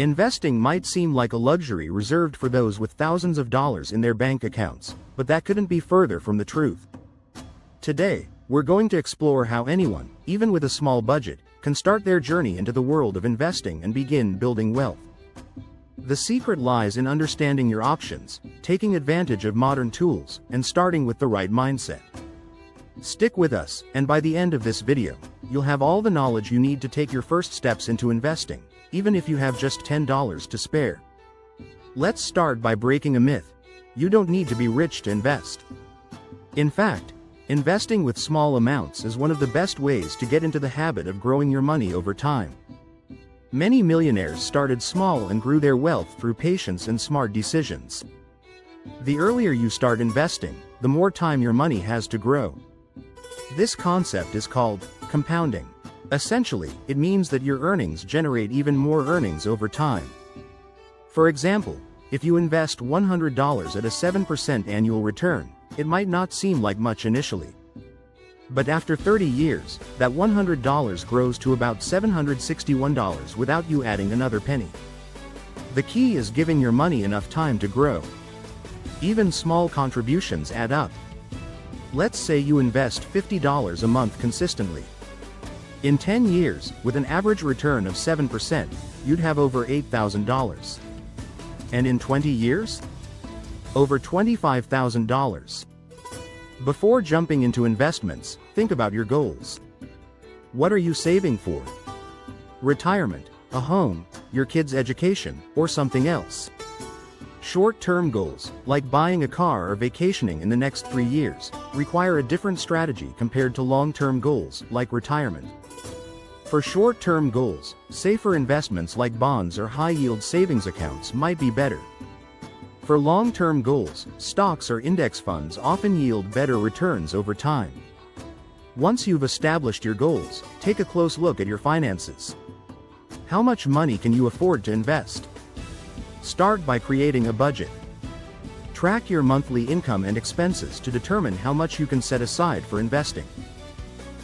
Investing might seem like a luxury reserved for those with thousands of dollars in their bank accounts, but that couldn't be further from the truth. Today, we're going to explore how anyone, even with a small budget, can start their journey into the world of investing and begin building wealth. The secret lies in understanding your options, taking advantage of modern tools, and starting with the right mindset. Stick with us, and by the end of this video, you'll have all the knowledge you need to take your first steps into investing, even if you have just $10 to spare. Let's start by breaking a myth. You don't need to be rich to invest. In fact, investing with small amounts is one of the best ways to get into the habit of growing your money over time. Many millionaires started small and grew their wealth through patience and smart decisions. The earlier you start investing, the more time your money has to grow. This concept is called compounding. Essentially, it means that your earnings generate even more earnings over time. For example, if you invest $100 at a 7% annual return, it might not seem like much initially. But after 30 years, that $100 grows to about $761 without you adding another penny. The key is giving your money enough time to grow. Even small contributions add up. Let's say you invest $50 a month consistently. In 10 years, with an average return of 7%, you'd have over $8,000. And in 20 years? Over $25,000. Before jumping into investments, think about your goals. What are you saving for? Retirement, a home, your kids' education, or something else? Short-term goals, like buying a car or vacationing in the next 3 years, require a different strategy compared to long-term goals, like retirement. For short-term goals, safer investments like bonds or high-yield savings accounts might be better. For long-term goals, stocks or index funds often yield better returns over time. Once you've established your goals, take a close look at your finances. How much money can you afford to invest? Start by creating a budget. Track your monthly income and expenses to determine how much you can set aside for investing.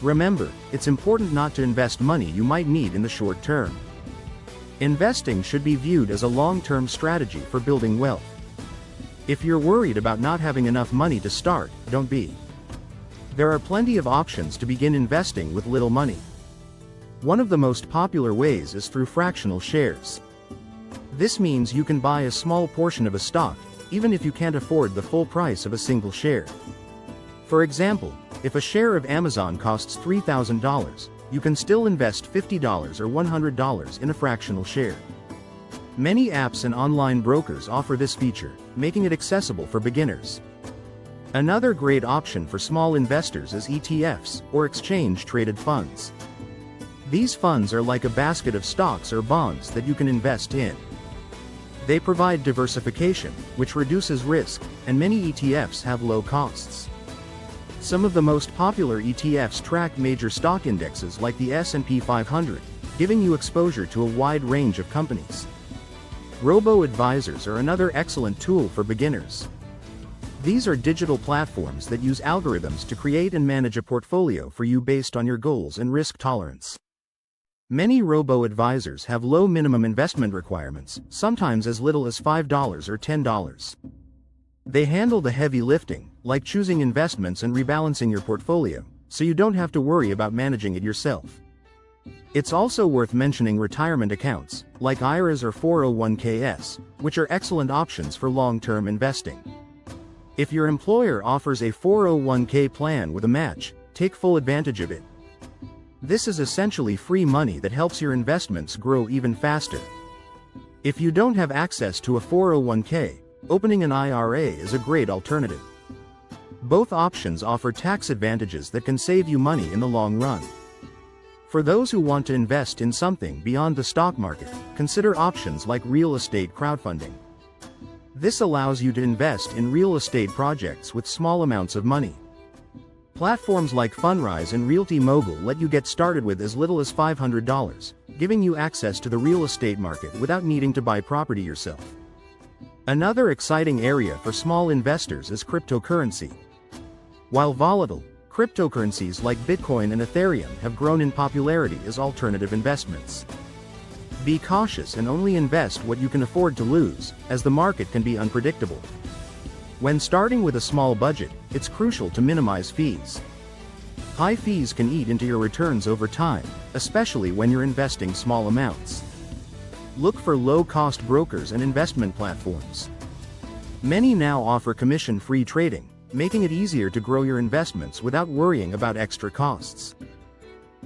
Remember, it's important not to invest money you might need in the short term. Investing should be viewed as a long-term strategy for building wealth. If you're worried about not having enough money to start, don't be. There are plenty of options to begin investing with little money. One of the most popular ways is through fractional shares. This means you can buy a small portion of a stock, even if you can't afford the full price of a single share. For example, if a share of Amazon costs $3,000, you can still invest $50 or $100 in a fractional share. Many apps and online brokers offer this feature, making it accessible for beginners. Another great option for small investors is ETFs, or exchange-traded funds. These funds are like a basket of stocks or bonds that you can invest in. They provide diversification, which reduces risk, and many ETFs have low costs. Some of the most popular ETFs track major stock indexes like the S&P 500, giving you exposure to a wide range of companies. Robo-advisors are another excellent tool for beginners. These are digital platforms that use algorithms to create and manage a portfolio for you based on your goals and risk tolerance. Many robo-advisors have low minimum investment requirements, sometimes as little as $5 or $10. They handle the heavy lifting, like choosing investments and rebalancing your portfolio, so you don't have to worry about managing it yourself. It's also worth mentioning retirement accounts, like IRAs or 401ks, which are excellent options for long-term investing. If your employer offers a 401k plan with a match, take full advantage of it. This is essentially free money that helps your investments grow even faster. If you don't have access to a 401k, opening an IRA is a great alternative. Both options offer tax advantages that can save you money in the long run. For those who want to invest in something beyond the stock market, consider options like real estate crowdfunding. This allows you to invest in real estate projects with small amounts of money. Platforms like Fundrise and Realty Mogul let you get started with as little as $500, giving you access to the real estate market without needing to buy property yourself. Another exciting area for small investors is cryptocurrency. While volatile, cryptocurrencies like Bitcoin and Ethereum have grown in popularity as alternative investments. Be cautious and only invest what you can afford to lose, as the market can be unpredictable. When starting with a small budget, it's crucial to minimize fees. High fees can eat into your returns over time, especially when you're investing small amounts. Look for low-cost brokers and investment platforms. Many now offer commission-free trading, making it easier to grow your investments without worrying about extra costs.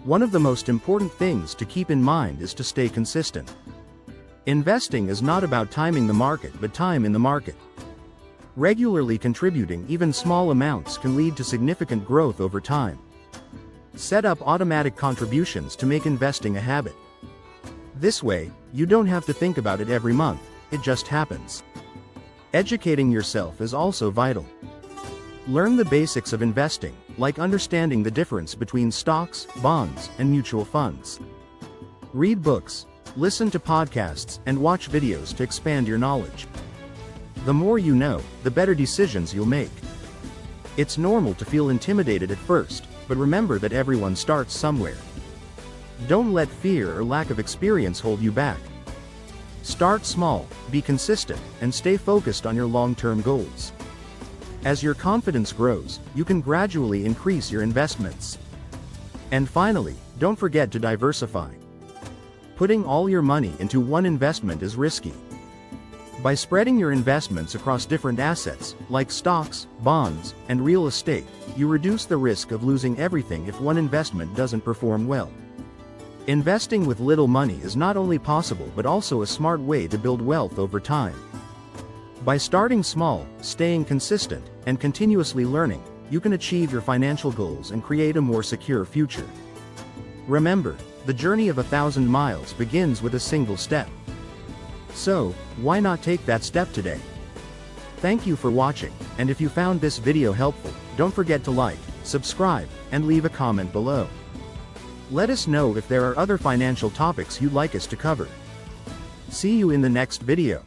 One of the most important things to keep in mind is to stay consistent. Investing is not about timing the market but time in the market. Regularly contributing even small amounts can lead to significant growth over time. Set up automatic contributions to make investing a habit. This way, you don't have to think about it every month, it just happens. Educating yourself is also vital. Learn the basics of investing, like understanding the difference between stocks, bonds, and mutual funds. Read books, listen to podcasts, and watch videos to expand your knowledge. The more you know, the better decisions you'll make. It's normal to feel intimidated at first, but remember that everyone starts somewhere. Don't let fear or lack of experience hold you back. Start small, be consistent, and stay focused on your long-term goals. As your confidence grows, you can gradually increase your investments. And finally, don't forget to diversify. Putting all your money into one investment is risky. By spreading your investments across different assets, like stocks, bonds, and real estate, you reduce the risk of losing everything if one investment doesn't perform well. Investing with little money is not only possible but also a smart way to build wealth over time. By starting small, staying consistent, and continuously learning, you can achieve your financial goals and create a more secure future. Remember, the journey of 1,000 miles begins with a single step. So, why not take that step today? Thank you for watching, and if you found this video helpful, don't forget to like, subscribe, and leave a comment below. Let us know if there are other financial topics you'd like us to cover. See you in the next video.